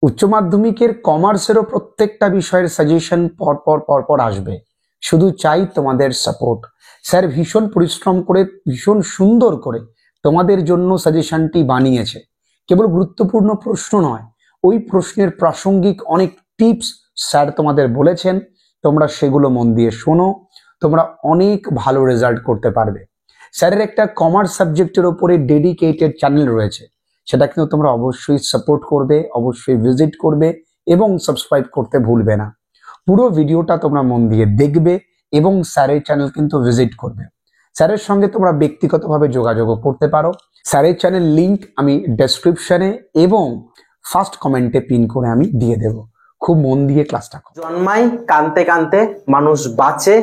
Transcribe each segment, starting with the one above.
উচ্চ মাধ্যমিকের কমার্সেরও প্রত্যেকটা বিষয়ের সাজেশন পর আসবে। শুধু চাই তোমাদের সাপোর্ট। স্যার ভীষণ পরিশ্রম করে ভীষণ সুন্দর করে তোমাদের জন্য সাজেশনটি বানিয়েছে। কেবল গুরুত্বপূর্ণ প্রশ্ন নয়, ওই প্রশ্নের প্রাসঙ্গিক অনেক টিপস স্যার তোমাদের বলেছেন। তোমরা সেগুলো মন দিয়ে শোনো, তোমরা অনেক ভালো রেজাল্ট করতে পারবে। স্যারের একটা কমার্স সাবজেক্টের উপরে ডেডিকেটেড চ্যানেল রয়েছে, সেটা কিন্তু তোমরা অবশ্যই সাপোর্ট করবে, অবশ্যই ভিজিট করবে এবং সাবস্ক্রাইব করতে ভুলবে না। পুরো ভিডিওটা তোমরা মন দিয়ে দেখবে এবং স্যারের চ্যানেল কিন্তু ভিজিট করবে। স্যারের সঙ্গে তোমরা ব্যক্তিগতভাবে যোগাযোগও করতে পারো। স্যারের চ্যানেল লিংক আমি ডেসক্রিপশনে এবং ফার্স্ট কমেন্টে পিন করে আমি দিয়ে দেব। খুব মন দিয়ে ক্লাসটা করো। জন্মায় কানতে কানতে, মানুষ বাঁচে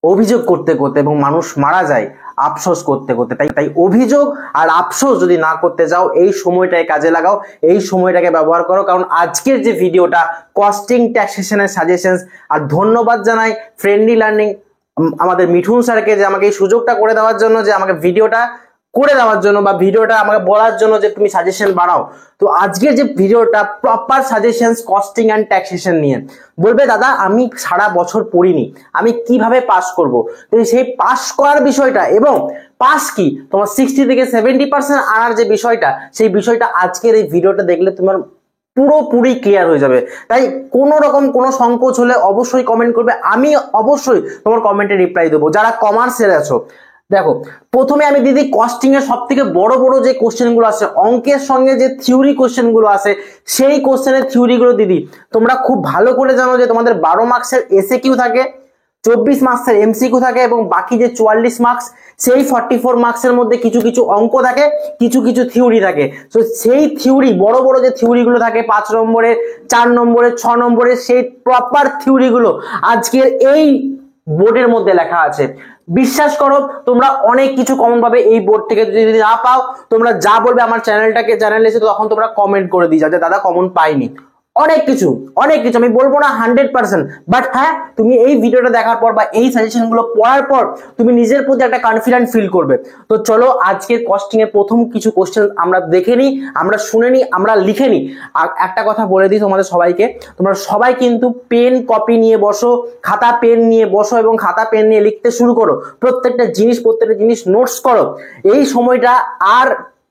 অভিযোগ করতে করতে এবং মানুষ মারা যায় আফসোস করতে করতে। তাই অভিযোগ আর আফসোস যদি না করতে যাও, এই সময়টাকে কাজে লাগাও, এই সময়টাকে ব্যবহার করো। কারণ আজকের যে ভিডিওটা কস্টিং ট্যাক্সেশনের সাজেশনস, আর ধন্যবাদ জানাই ফ্রেন্ডলি লার্নিং আমাদের মিঠুন স্যারকে যে আমাকে এই সুযোগটা করে দেওয়ার জন্য, যে আমাকে ভিডিওটা করে দেওয়ার জন্য বা ভিডিওটা আমাকে বলার জন্য যে তুমি সাজেশন বানাও। তো আজকের যে ভিডিওটা proper suggestions costing and taxation নিয়ে। বলবে দাদা আমি সারা বছর পড়িনি, আমি কিভাবে পাস করব? তো সেই পাস করার বিষয়টা এবং পাস কি তোমার 60 থেকে 70% আনার যে বিষয়টা, সেই বিষয়টা আজকের এই ভিডিওটা দেখলে তোমার পুরোপুরি ক্লিয়ার হয়ে যাবে। তাই কোনো রকম কোনো সংকোচ হলে অবশ্যই কমেন্ট করবে, আমি অবশ্যই তোমার কমেন্টে রিপ্লাই দেবো। যারা কমার্সের আছো, দেখো প্রথমে আমি দিদি কস্টিং এর সব থেকে বড় বড় যে কোশ্চেন গুলো আছে, অঙ্কের সঙ্গে যে থিওরি কোশ্চেন গুলো আছে, সেই কোশ্চেনের থিওরি গুলো দিদি তোমরা খুব ভালো করে জানো যে তোমাদের 12 মার্কসের এসএ কিউ থাকে, 24 মার্কসের এমসিকিউ থাকে এবং বাকি যে 44 মার্কস, সেই 44 মার্কসের মধ্যে কিছু কিছু অঙ্ক থাকে, কিছু কিছু থিওরি থাকে। তো সেই থিওরি বড় বড় যে থিওরি গুলো থাকে 5 নম্বরের, 4 নম্বরের, 6 নম্বরের, সেই প্রপার থিওরি গুলো আজকের এই বোর্ডের মধ্যে লেখা আছে। বিশ্বাস করো তোমরা অনেক কিছু কমন পাবে এই বোর্ড থেকে। যদি না পাও, তোমরা যা বলবে আমার চ্যানেলে এসে তখন তোমরা কমেন্ট করে দিয়ে যাও যে দাদা কমন পাইনি। অনেক কিছু আমি বলবো না 100%, বাট হ্যাঁ তুমি এই ভিডিওটা দেখার পর বা এই সাজেশন গুলো পড়ার পর তুমি নিজের প্রতি একটা কনফিডেন্ট ফিল করবে। তো চলো আজকের কস্টিং এর প্রথম কিছু কোশ্চেন আমরা দেখে নিই, আমরা শুনে নিই, আমরা লিখে নিই। আর একটা কথা বলে দিই তোমাদের সবাইকে, তোমরা সবাই কিন্তু পেন কপি নিয়ে বসো, খাতা পেন নিয়ে বসো এবং খাতা পেন নিয়ে লিখতে শুরু করো। প্রত্যেকটা জিনিস নোটস করো। এই সময়টা আর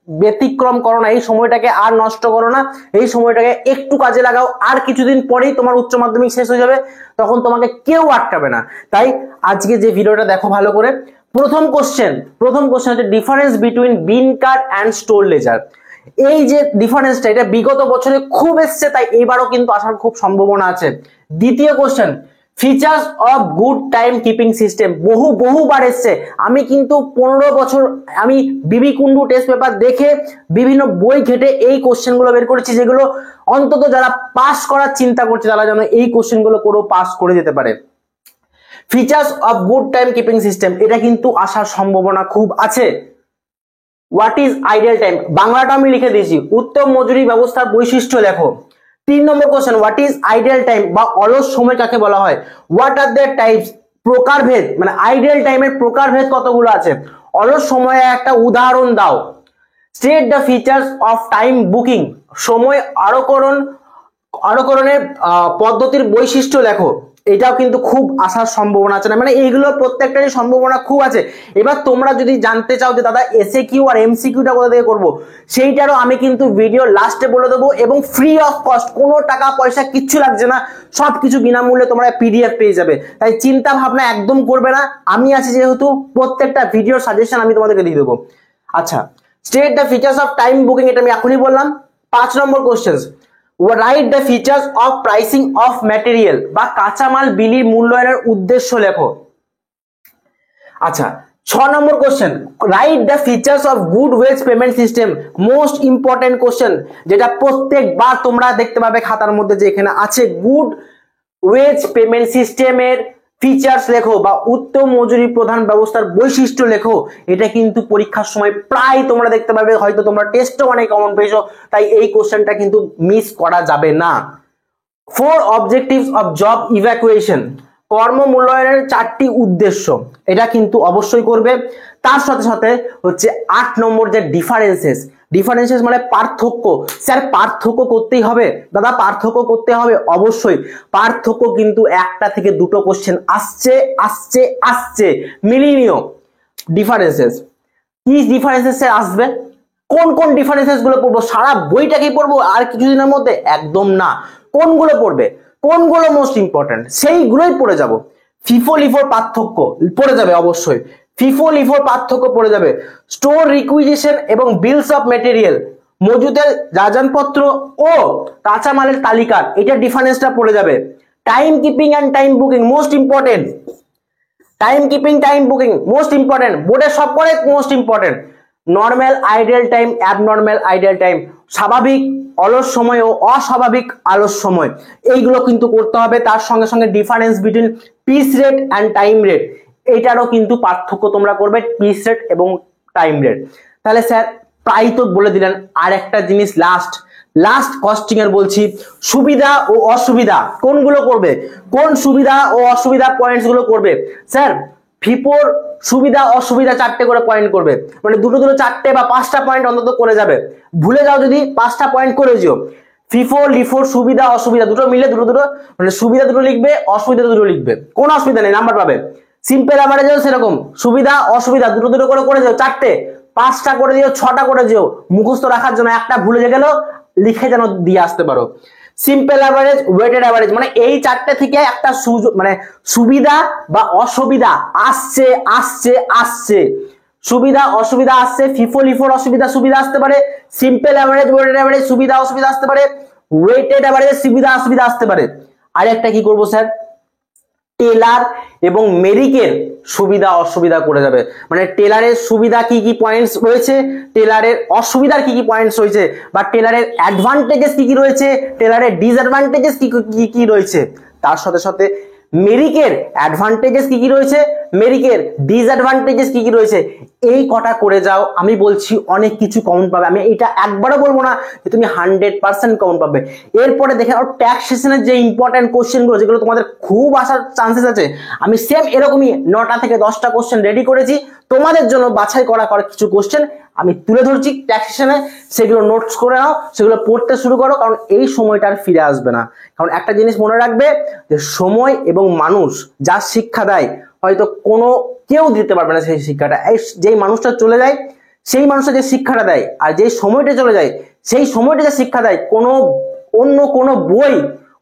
ব্যতিক্রম করো না, এই সময়টাকে আর নষ্ট করো না, এই সময়টাকে একটু কাজে লাগাও। আর কিছুদিন পরেই তোমার উচ্চ মাধ্যমিক শেষ হয়ে যাবে, তখন তোমাকে কেউ আটকাবে না। তাই আজকে যে ভিডিওটা দেখো ভালো করে। প্রথম কোশ্চেন হচ্ছে difference between bin card and store ledger. এই যে ডিফারেন্সটা, এটা বিগত বছরে খুব এসছে, তাই এবারও কিন্তু আসার খুব সম্ভাবনা আছে। দ্বিতীয় question, features of good time keeping system. বহুবার এসছে। আমি কিন্তু 15 বছর আমি বিবি কুন্ডু টেস্ট পেপার দেখে বিভিন্ন বই ঘেটে এই কোশ্চেন গুলো বের করেছি, যেগুলো অন্তত যারা পাস করার চিন্তা করছে তারা যেন এই কোশ্চেন গুলো করেও পাস করে যেতে পারে। Features of good time keeping system, এটা কিন্তু আসার সম্ভাবনা খুব আছে। হোয়াট ইজ আইডিয়াল টাইম, বাংলাটা আমি লিখে দিয়েছি, উত্তম মজুরি ব্যবস্থার বৈশিষ্ট্য লেখো। 3 নম্বর question, what is ideal time বা অলস সময় কাকে বলা হয়? হোয়াট আর দ্য টাইপস, প্রকারভেদ, মানে আইডিয়াল টাইমের প্রকারভেদ কতগুলো আছে? অলস সময়ে একটা উদাহরণ দাও। State the features of time booking, সময় আরোকরণের পদ্ধতির বৈশিষ্ট্য লেখো। এটাও কিন্তু খুব আসার সম্ভাবনা আছে না, মানে এইগুলো প্রত্যেকটারই সম্ভাবনা খুব আছে। এবার তোমরা যদি জানতে চাও যে দাদা এসএ কিউ আর এমসিকিউটা কোথা থেকে করবো, সেইটারও আমি কিন্তু ভিডিও লাস্টে বলে দেবো এবং ফ্রি অফ কস্ট, কোনো টাকা পয়সা কিচ্ছু লাগছে না, সবকিছু বিনামূল্যে তোমরা পিডিএফ পেয়ে যাবে। তাই চিন্তা ভাবনা একদম করবে না, আমি আছি যেহেতু, প্রত্যেকটা ভিডিওর সাজেশন আমি তোমাদেরকে দিয়ে দেবো। আচ্ছা, state the features of time booking, এটা আমি এখনই বললাম। 5 নম্বর question, write the features of pricing of material বা কাঁচামাল বিলির মূল্যায়নের উদ্দেশ্য লেখো। আচ্ছা, 6 নম্বর question, write the features of good wage payment system. Most important question, যেটা প্রত্যেকবার তোমরা দেখতে পাবে খাতার মধ্যে যে এখানে আছে, গুড ওয়েজ পেমেন্ট সিস্টেমের ফিচার্স লেখো বা উত্তম মজুরি প্রদান ব্যবস্থার বৈশিষ্ট্য লেখো। এটা কিন্তু পরীক্ষার সময় প্রায় তোমরা দেখতে পাবে, হয়তো তোমরা টেস্টও অনেক কমন পেয়েছো, তাই এই কোশ্চেনটা কিন্তু মিস করা যাবে না। 4 অবজেক্টিভস অফ জব ইভ্যাকুয়েশন, কর্ম মূল্যায়নের 4টি উদ্দেশ্য, এটা কিন্তু অবশ্যই করবে। তার সাথে সাথে হচ্ছে 8 নম্বর যে ডিফারেন্সেস ডিফারেন্সিয়েস মানে পার্থক্য। স্যার পার্থক্য করতেই হবে দাদা, পার্থক্য করতে হবে অবশ্যই। পার্থক্য কিন্তু একটা থেকে দুটো কোশ্চেন আসছে আসছে আসছে, মিলিয়ে নিও। ডিফারেন্সেস কি ডিফারেন্সেস আসবে, কোন কোন ডিফারেন্সেস গুলো পড়বো, সারা বইটাকেই পড়বো আর কিছুদিনের মধ্যে? একদম না। কোনগুলো পড়বে, কোনগুলো মোস্ট ইম্পর্টেন্ট সেইগুলোই পড়ে যাব। ফিফো লিফোর পার্থক্য পড়ে যাবে অবশ্যই, ফিফো লিফোর পার্থক্য পড়ে যাবে। স্টোর রিকুইজিশন এবং বিলস অফ মেটেরিয়াল, মজুদের যাজনপত্র ও কাঁচামালের তালিকার এটা ডিফারেন্সটা পড়ে যাবে। Time keeping and time booking most important, time keeping time booking most important, বোর্ডের সব পরে most important. Normal ideal time, abnormal ideal time, স্বাভাবিক অলস সময় ও অস্বাভাবিক অলস সময়, এইগুলো কিন্তু করতে হবে। তার সঙ্গে সঙ্গে difference between piece rate and time rate, এইটারও কিন্তু পার্থক্য তোমরা করবে, পিস রেট এবং টাইম রেট। তাহলে স্যার প্রায় তো বলে দিলেন, আর একটা জিনিস লাস্ট কস্টিং এর বলছি, সুবিধা ও অসুবিধা কোনগুলো করবে, কোন সুবিধা ও অসুবিধা পয়েন্টস গুলো করবে। স্যার ফিফোর সুবিধা অসুবিধা 4টে করে পয়েন্ট করবে, মানে দুটো 4টে বা 5টা পয়েন্ট অন্তত করে যাবে। ভুলে যাও যদি 5টা পয়েন্ট করে যেও। ফিফো লিফোর সুবিধা অসুবিধা দুটো মিলে দুটো মানে সুবিধা দুটো লিখবে, অসুবিধা দুটো লিখবে, কোনো অসুবিধা নেই, নাম্বার পাবে। সিম্পল অ্যাভারেজও সেরকম, সুবিধা অসুবিধা দুটো করে যাও, 4টে 5টা করে দিও, 6টা করে দিও, মুখস্থ রাখার জন্য। একটা ভুলে গেল লিখে যেন দিয়ে আসতে পারো। সিম্পল অ্যাভারেজ, ওয়েটেড অ্যাভারেজ, মানে এই 4টে থেকে একটা মানে সুবিধা বা অসুবিধা আসছে আসছে আসছে, সুবিধা অসুবিধা আসছে। ফিফো লিফোর অসুবিধা সুবিধা আসতে পারে, সিম্পল অ্যাভারেজ ওয়েটেড অ্যাভারেজ সুবিধা অসুবিধা আসতে পারে, ওয়েটেড অ্যাভারেজ সুবিধা অসুবিধা আসতে পারে। আর একটা কি করবো স্যার, টেলার এবং মেরিকের সুবিধা অসুবিধা করে যাবে, মানে টেলারের সুবিধা কি কি পয়েন্টস রয়েছে, টেলারের অসুবিধার কি কি পয়েন্টস রয়েছে, বা টেলারের অ্যাডভান্টেজেস কি কি রয়েছে, টেলারের ডিসঅ্যাডভান্টেজেস কি কি রয়েছে, তার সাথে সাথে মেরিকের অ্যাডভান্টেজেস কি কি রয়েছে, মেরিকের ডিসঅ্যাডভান্টেজেস কি কি রয়েছে, এই কটা করে যাও। আমি বলছি অনেক কিছু কমন পাবে, আমি এটা একবারও বলবো না যে তুমি 100% কমন পাবে। এরপরে দেখে নাও ট্যাক্সেশনের যে ইম্পর্টেন্ট কোশ্চেনগুলো, যেগুলো তোমাদের খুব আসার চান্সেস আছে, আমি সেম এরকমই 9টা থেকে 10টা কোশ্চেন রেডি করেছি তোমাদের জন্য, বাছাই করা কিছু কোশ্চেন আমি তুলে ধরছি ট্যাক্সেশনে, সেগুলো নোটস করে নাও, সেগুলো পড়তে শুরু করো, কারণ এই সময়টা আর ফিরে আসবে না। কারণ একটা জিনিস মনে রাখবে যে সময় এবং মানুষ যা শিক্ষা দেয় হয়তো কোনো কেউ দিতে পারবে না সেই শিক্ষাটা। যেই মানুষটা চলে যায় সেই মানুষটা যে শিক্ষাটা দেয়, আর যেই সময়টা চলে যায় সেই সময়টা যে শিক্ষা দেয়, অন্য কোনো বই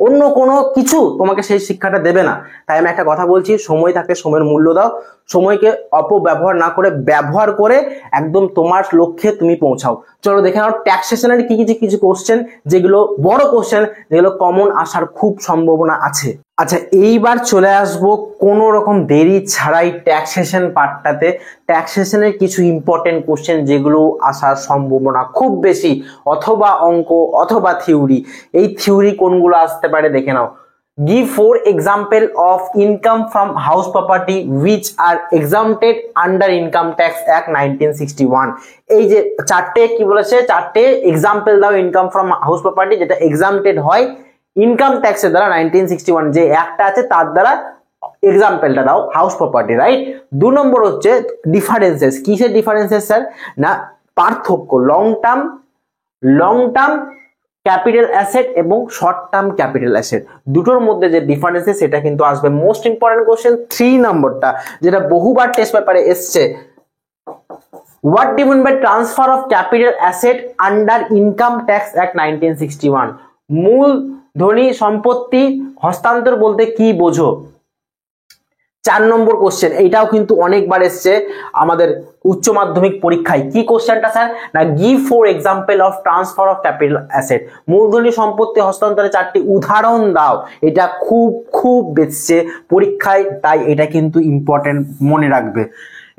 অন্য কোনো কিছু তোমাকে সেই শিক্ষাটা দেবে না। তাই আমি একটা কথা বলছি, সময় থাকলে সময়ের মূল্য দাও, সময়কে অপব্যবহার না করে ব্যবহার করে একদম তোমার লক্ষ্যে তুমি পৌঁছাও। চলো দেখে নাও ট্যাক্সেশনের কিছু কোশ্চেন, যেগুলো বড় কোশ্চেন, যেগুলো কমন আসার খুব সম্ভাবনা আছে। আচ্ছা এইবার চলে আসবো কোনো রকম দেরি ছাড়াই ট্যাক্সেশন পার্টটাতে। ট্যাক্সেশনের কিছু ইম্পর্টেন্ট কোশ্চেন যেগুলো আসার সম্ভাবনা খুব বেশি, অথবা অঙ্ক অথবা থিওরি। এই থিওরি কোনগুলো আসতে পারে দেখে নাও। Give 4 example of income from house property which are exempted under Income Tax Act 1961। এই যে 4টে কি বলেছে, 4টে এক্সাম্পল দাও ইনকাম ফ্রম হাউস প্রপার্টি যেটা এক্সাম্পটেড হয় ইনকাম ট্যাক্সের দ্বারা 1961 যে অ্যাক্টটা আছে তার দ্বারা, এক্সাম্পলটা দাও হাউস প্রপার্টি, রাইট। 2 নম্বর হচ্ছে ডিফারেন্সেস। কিসের ডিফারেন্সেস স্যার, না পার্থক্য, লং টার্ম ক্যাপিটাল অ্যাসেট এবং শর্ট টার্ম ক্যাপিটাল অ্যাসেট, দুটোর মধ্যে যে ডিফারেন্সেস সেটা কিন্তু আসবে। মোস্ট ইম্পর্টেন্ট কোশ্চেন 3 নম্বরটা, যেটা বহুবার টেস্ট পেপারে এসছে। What do you mean by transfer of capital asset under Income Tax Act 1961? মূলধনী সম্পত্তি হস্তান্তর বলতে কি বোঝো? 4 নম্বর কোশ্চেন, এইটাও কিন্তু অনেকবার এসছে আমাদের উচ্চ মাধ্যমিক পরীক্ষায়। কি কোশ্চেনটা স্যার, না give 4 example of transfer of capital asset, মূলধনী সম্পত্তি হস্তান্তরের 4টি উদাহরণ দাও। এটা খুব বেসছে পরীক্ষায়, তাই এটা কিন্তু ইম্পর্টেন্ট মনে রাখবে।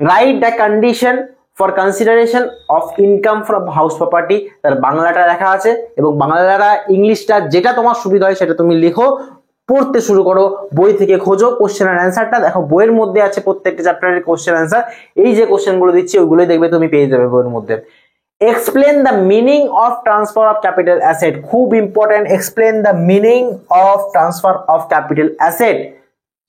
Write the condition for consideration of income from house property, তার বাংলাটা লেখা আছে এবং বাংলাটা ইংলিশটা যেটা তোমার সুবিধা হয় সেটা তুমি লিখো, পড়তে শুরু করো, বই থেকে খোঁজো কোশ্চেন এর অ্যান্সারটা। দেখো বইয়ের মধ্যে আছে প্রত্যেকটা চ্যাপ্টারের কোশ্চেন অ্যান্সার, এই যে কোশ্চেন গুলো দিচ্ছি ওইগুলোই দেখবে তুমি পেয়ে যাবে বইয়ের মধ্যে। Explain the meaning of transfer of capital asset, খুব important. Explain the meaning of transfer of capital asset,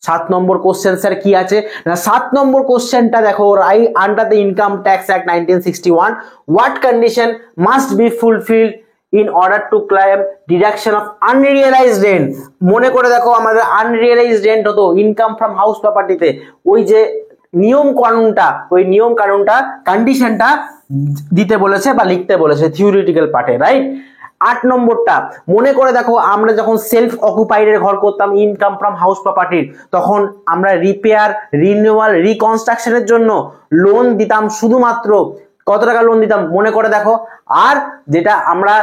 7 নম্বর কোশ্চেন স্যার কি আছে না 7 নম্বর কোশ্চেনটা দেখো, write under the income tax act 1961 what condition must be fulfilled in order to claim deduction of unrealized rent। মনে করে দেখো আমাদের আনরিয়েলাইজড রেন্ট হতো ইনকাম ফ্রম হাউস প্রপার্টিতে, ওই যে নিয়ম কানুনটা কন্ডিশনটা দিতে বলেছে বা লিখতে বলেছে থিওরিটিক্যাল পার্টে, রাইট। 8 নম্বরটা মনে করে দেখো, আমরা যখন সেলফ অকুপাইডের ঘর করতাম ইনকাম ফ্রম হাউস প্রপার্টির, তখন আমরা রিপেয়ার, রিনিউয়াল, রিকনস্ট্রাকশনের জন্য লোন দিতাম, শুধুমাত্র কত টাকা লোন দিতাম মনে করে দেখো। আর যেটা আমরা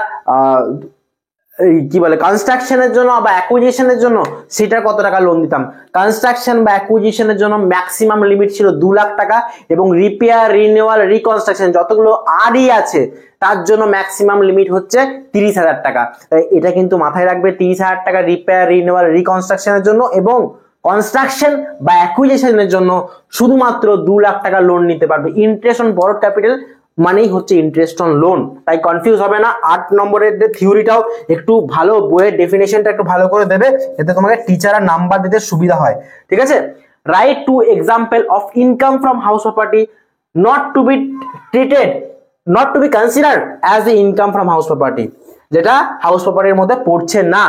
কি বলে কনস্ট্রাকশনের জন্য বা অ্যাকুইজিশনের জন্য, সেটা কত টাকা লোন দিতাম। কনস্ট্রাকশন বা অ্যাকুইজিশনের জন্য ম্যাক্সিমাম লিমিট ছিল 2 লাখ টাকা, এবং রিপেয়ার, রিনিউয়াল, রিকনস্ট্রাকশন যতগুলো আরই আছে তার জন্য ম্যাক্সিমাম লিমিট হচ্ছে 30,000 টাকা। তাই এটা কিন্তু মাথায় রাখবে, 30,000 টাকা রিপেয়ার, রিনিউয়াল, রিকনস্ট্রাকশনের জন্য, এবং কনস্ট্রাকশন বা অ্যাকুইজিশনের জন্য শুধুমাত্র 2 লাখ টাকা লোন নিতে পারবে। ইন্টারেস্ট অন বরোড ক্যাপিটাল মানেই হচ্ছে ইন্টারেস্ট অন লোন, তাই কনফিউজ হবে না। 8 নম্বরের থিওরিটাও একটু ভালো, বইয়ের ডেফিনেশনটা একটু ভালো করে দেবে, এতে তোমাকে টিচাররা নাম্বার দিতে সুবিধা হয়, ঠিক আছে। Right to example of income from house property not to be consider as a income from house property, যেটা হাউস প্রপার্টির মধ্যে পড়ছে না।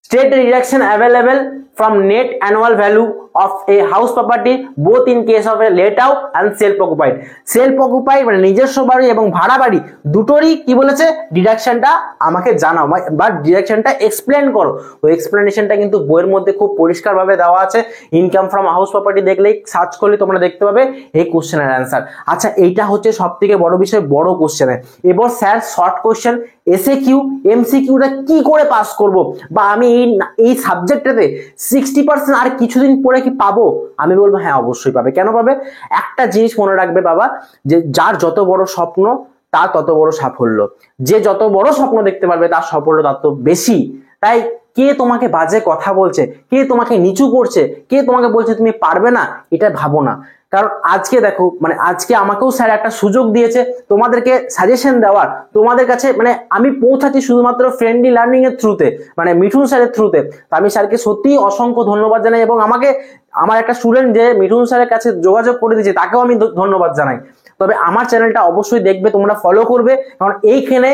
State the deduction available from net annual value of a house property both in case of a let out and self-occupied। Self-occupied মানে নিজস্ব বাড়ি এবং ভাড়া বাড়ি দুটোরই কি বলেছে, ডিডাকশনটা আমাকে জানাও বা ডিডাকশনটা এক্সপ্লেন করো। ওই এক্সপ্লেনেশনটা কিন্তু বইয়ের মধ্যে খুব পরিষ্কারভাবে দেওয়া আছে। ইনকাম ফ্রম হাউস প্রপার্টি দেখলেই, সার্চ করলে তোমরা দেখতে পাবে এই কোশ্চেনের অ্যান্সার। আচ্ছা, এইটা হচ্ছে সব থেকে বড় বিষয়, বড় কোশ্চেনে। এবার স্যার শর্ট কোশ্চেন, এসএকিউ, এমসিকিউটা কি করে পাস করব, বা আমি এই সাবজেক্টটাতে 60% আর কিছুদিন পরে কি পাবো? আমি বলবো হ্যাঁ, অবশ্যই পাবে। কেন পাবে? একটা জিনিস মনে রাখবে বাবা, যে যার যত বড় স্বপ্ন তার তত বড় সাফল্য, যে যত বড় স্বপ্ন দেখতে পারবে তার সাফল্য তত বেশি। তাই কে তোমাকে বাজে কথা বলছে, কে তোমাকে নিচু করছে, কে তোমাকে বলছে তুমি পারবে না, এটা ভাবো না। কারণ আজকে দেখো, মানে আজকে আমাকেও স্যার একটা সুযোগ দিয়েছে তোমাদেরকে সাজেশন দেওয়ার, তোমাদের কাছে মানে আমি পৌঁছাচ্ছি শুধুমাত্র ফ্রেন্ডলি লার্নিং এর থ্রুতে, মানে মিঠুন স্যারের থ্রুতে। তো আমি স্যারকে সত্যি অসংখ্য ধন্যবাদ জানাই, এবং আমাকে আমার একটা স্টুডেন্ট যে মিঠুন স্যারের কাছে যোগাযোগ করে দিয়েছে তাকেও আমি ধন্যবাদ জানাই। তবে আমার চ্যানেলটা অবশ্যই দেখবে, তোমরা ফলো করবে, কারণ এইখানে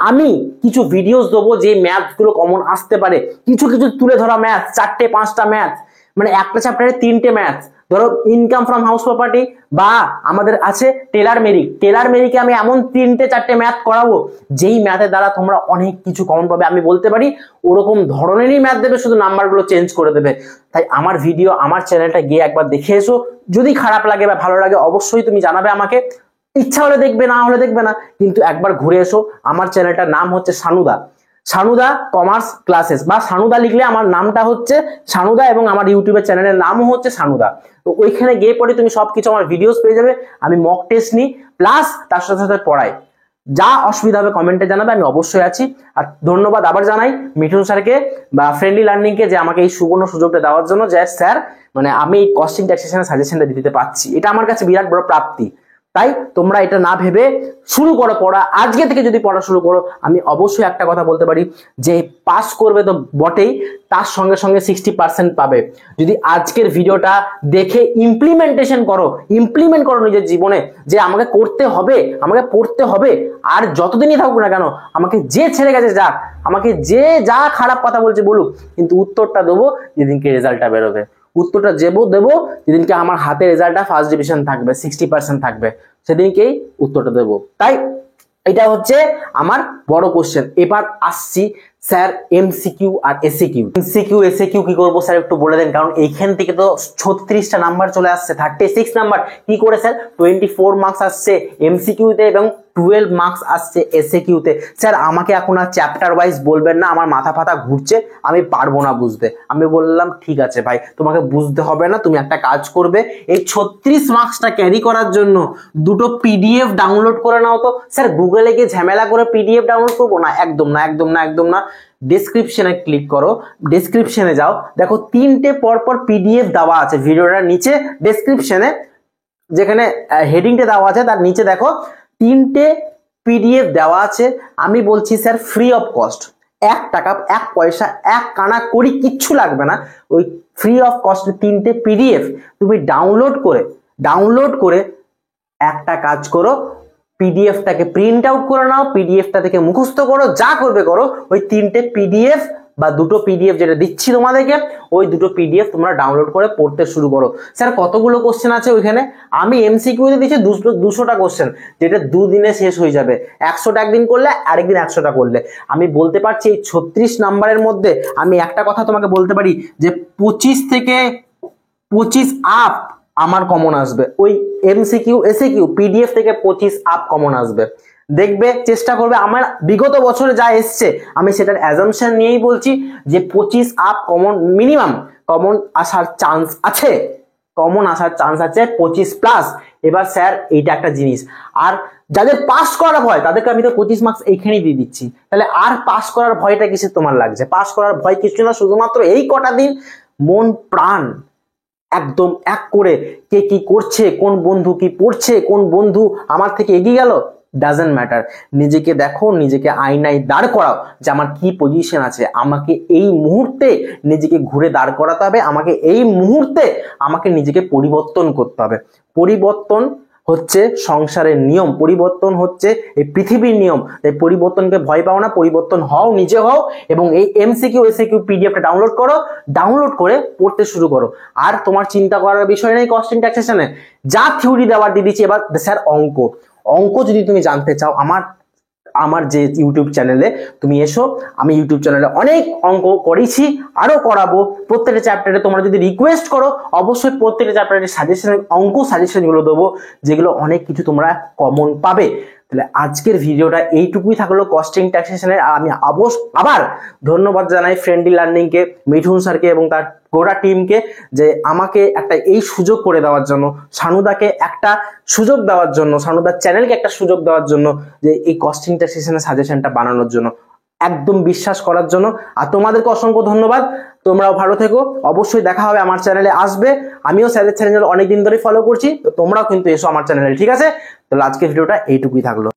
আমি কিছু ভিডিওস দেবো যে ম্যাথ গুলো কমন আসতে পারে, কিছু তুলে ধরা ম্যাথ, 4-5টা ম্যাথ, মানে একটা চ্যাপ্টারে 3টে ম্যাথ। ধরো ইনকাম ফ্রম হাউস প্রপার্টি, বা আমাদের আছে টেলার মেরিকে আমি এমন 3-4টে ম্যাথ করাবো যেই ম্যাথের দ্বারা তোমরা অনেক কিছু কমন পাবে। আমি বলতে পারি ওরকম ধরনেরই ম্যাথ দেবে, শুধু নাম্বারগুলো চেঞ্জ করে দেবে। তাই আমার ভিডিও, আমার চ্যানেলটা গিয়ে একবার দেখে এসো। যদি খারাপ লাগে বা ভালো লাগে অবশ্যই তুমি জানাবে আমাকে, ইচ্ছা হলে দেখবে, না হলে দেখবে না, কিন্তু একবার ঘুরে এসো। আমার চ্যানেলটার নাম হচ্ছে সানুদা কমার্স ক্লাসেস, বা সানুদা লিখলে আমার নামটা হচ্ছে সানুদা, এবং আমার ইউটিউবের চ্যানেলের নামও হচ্ছে সানুদা। তো ওইখানে গিয়ে পরে তুমি সবকিছু আমার ভিডিওস পেয়ে যাবে। আমি মক টেস্ট নিই, প্লাস তার সাথে সাথে পড়াই। যা অসুবিধা হবে কমেন্টে জানাবে, আমি অবশ্যই আছি। আর ধন্যবাদ আবার জানাই মিঠুন স্যারকে বা ফ্রেন্ডলি লার্নিং কে, যে আমাকে এই সুবর্ণ সুযোগটা দেওয়ার জন্য, যে স্যার মানে আমি এই কস্টিং ট্যাক্সেশনের সাজেশনটা দিতে পারছি, এটা আমার কাছে বিরাট বড় প্রাপ্তি। তাই তোমরা এটা না ভেবে শুরু করো পড়া। আজকে থেকে যদি পড়া শুরু করো, আমি অবশ্যই একটা কথা বলতে পারি, যে পাস করবে তো বটেই, তার সঙ্গে সঙ্গে 60% পাবে। যদি আজকের ভিডিওটা দেখে ইমপ্লিমেন্ট করো নিজের জীবনে, যে আমাকে করতে হবে, আমাকে পড়তে হবে, আর যতদিনই থাকুক না কেন, আমাকে যে ছেড়ে গেছে যাক, আমাকে যে যা খারাপ কথা বলছে বলুক, কিন্তু উত্তরটা দেবো যেদিনকে রেজাল্টটা বেরোবে। উত্তরটা দেবো যেদিনকে আমার হাতে রেজাল্টটা ফার্স্ট ডিভিশন থাকবে, 60% থাকবে, সেদিনকেই উত্তরটা দেবো। তাই এটা হচ্ছে আমার বড় কোশ্চেন। এবার আসছি স্যার এমসিকিউ আর এসএকিউ কি করবো স্যার একটু বলে দেন, কারণ এইখান থেকে তো 36টা নাম্বার চলে আসছে, 36 নাম্বার কি করে স্যার? 24 মার্কস আসছে এমসিকিউতে এবং 12 মার্কস আসছে এসএকিউতে। স্যার আমাকে এখন আর চ্যাপ্টার ওয়াইজ বলবেন না, আমার মাথা ফাতা ঘুরছে, আমি পারবো না বুঝতে। আমি বললাম ঠিক আছে ভাই, তোমাকে বুঝতে হবে না, তুমি একটা কাজ করবে, এই 36 মার্কসটা ক্যারি করার জন্য 2টো পিডিএফ ডাউনলোড করে নাও। তো স্যার গুগলে গিয়ে ঝামেলা করে পিডিএফ ডাউনলোড করবো না, একদম না। ডেসক্রিপশনে ক্লিক করো, ডেসক্রিপশনে যাও, দেখো 3টে পরপর পিডিএফ দেওয়া আছে ভিডিওটার নিচে। ডেসক্রিপশনে যেখানে হেডিংটা দেওয়া আছে তার নিচে দেখো 3টে পিডিএফ দেওয়া আছে। আমি বলছি স্যার ফ্রি অফ কস্ট, 1 টাকা 1 পয়সা 1 কানা করি কিচ্ছু লাগবে না। ওই ফ্রি অফ কস্ট 3টে পিডিএফ তুমি ডাউনলোড করে একটা কাজ করো, পিডিএফটাকে প্রিন্ট আউট করে নাও, পিডিএফটা থেকে মুখস্থ করো, যা করবে করো, ওই 3টে পিডিএফ বা 2টো পিডিএফ যেটা দিচ্ছি তোমাদেরকে, ওই 2টো পিডিএফ তোমরা ডাউনলোড করে পড়তে শুরু করো। স্যার কতগুলো কোশ্চেন আছে ওইখানে? আমি এমসিকিউতে দিচ্ছি 200টা কোশ্চেন, যেটা 2 দিনে শেষ হয়ে যাবে। 100টা একদিন করলে, আরেকদিন 100টা করলে। আমি বলতে পারছি এই 36 নাম্বারের মধ্যে আমি একটা কথা তোমাকে বলতে পারি যে 25 থেকে 25 আপ আমার কমন আসবে। ওই এমসিকিউ এসিকিউ পিডিএফ থেকে 25 আপ কমন আসবে। দেখবে, চেষ্টা করবে। আমার বিগত বছরে যা এসছে আমি সেটার অ্যাজাম্পশন নিয়েই বলছি যে 25 আপ কমন মিনিমাম কমন আসার চান্স আছে, 25 প্লাস। এবার স্যার এইটা একটা জিনিস, আর যাদের পাস করার ভয় তাদেরকে আমি তো 25 মার্কস এইখানেই দিয়ে দিচ্ছি। তাহলে আর পাস করার ভয়টা কিসে তোমার লাগছে? পাস করার ভয় কিছু না, শুধুমাত্র এই কটা দিন মন প্রাণ একদম এক করে কে কি করছে, কোন বন্ধু কি পড়ছে, কোন বন্ধু আমার থেকে এগিয়ে গেল, ডাজন্ট ম্যাটার। নিজেকে দেখো, নিজেকে আয়নায় দাঁড় করাও যে আমার কি পজিশন আছে। আমাকে এই মুহূর্তে নিজেকে ঘুরে দাঁড় করাতে হবে, আমাকে এই মুহূর্তে আমাকে নিজেকে পরিবর্তন করতে হবে। পরিবর্তন হচ্ছে সংসারের নিয়ম, পরিবর্তন হচ্ছে এই পৃথিবীর নিয়ম। তাই পরিবর্তনকে ভয় পাও না, পরিবর্তন হও, নিজে হও, এবং এই এমসিকিউ এসিকিউ পিডিএফটা ডাউনলোড করো, ডাউনলোড করে পড়তে শুরু করো। আর তোমার চিন্তা করার বিষয় নেই কস্টিং ট্যাক্সেশনে, যা থিওরি দেওয়ার দিয়ে দিচ্ছি। এবার স্যার অঙ্ক যদি তুমি জানতে চাও, আমার যে ইউটিউব চ্যানেলে তুমি এসো, আমি ইউটিউব চ্যানেলে অনেক অঙ্ক করেছি, আরো করাবো। প্রত্যেকটা চ্যাপ্টারে তোমরা যদি রিকোয়েস্ট করো, অবশ্যই প্রত্যেকটা চ্যাপ্টারে সাজেশন গুলো দেবো, যেগুলো অনেক কিছু তোমরা কমন পাবে। তাহলে আজকের ভিডিওটা এইটুকুই থাকলো কস্টিং ট্যাক্সেশনের। আর আমি আবার ধন্যবাদ জানাই ফ্রেন্ডলি লার্নিংকে, মিঠুন স্যারকে এবং তার গোটা টিমকে, যে আমাকে একটা এই সুযোগ করে দেওয়ার জন্য, সানুদাকে একটা সুযোগ দেওয়ার জন্য, সানুদার চ্যানেলকে একটা সুযোগ দেওয়ার জন্য, যে এই কস্টিং ট্যাক্সেশনের সাজেশনটা বানানোর জন্য, একদম বিশ্বাস করার জন্য। আর তোমাদেরকে অসংখ্য ধন্যবাদ। তোমরাও ভালো থেকো। অবশ্যই দেখা হবে, আমার চ্যানেলে আসবে। আমিও স্যারের চ্যানেল অনেকদিন ধরে ফলো করছি, তো তোমরাও কিন্তু এসো আমার চ্যানেলে, ঠিক আছে? তাহলে আজকের ভিডিওটা এইটুকুই থাকলো।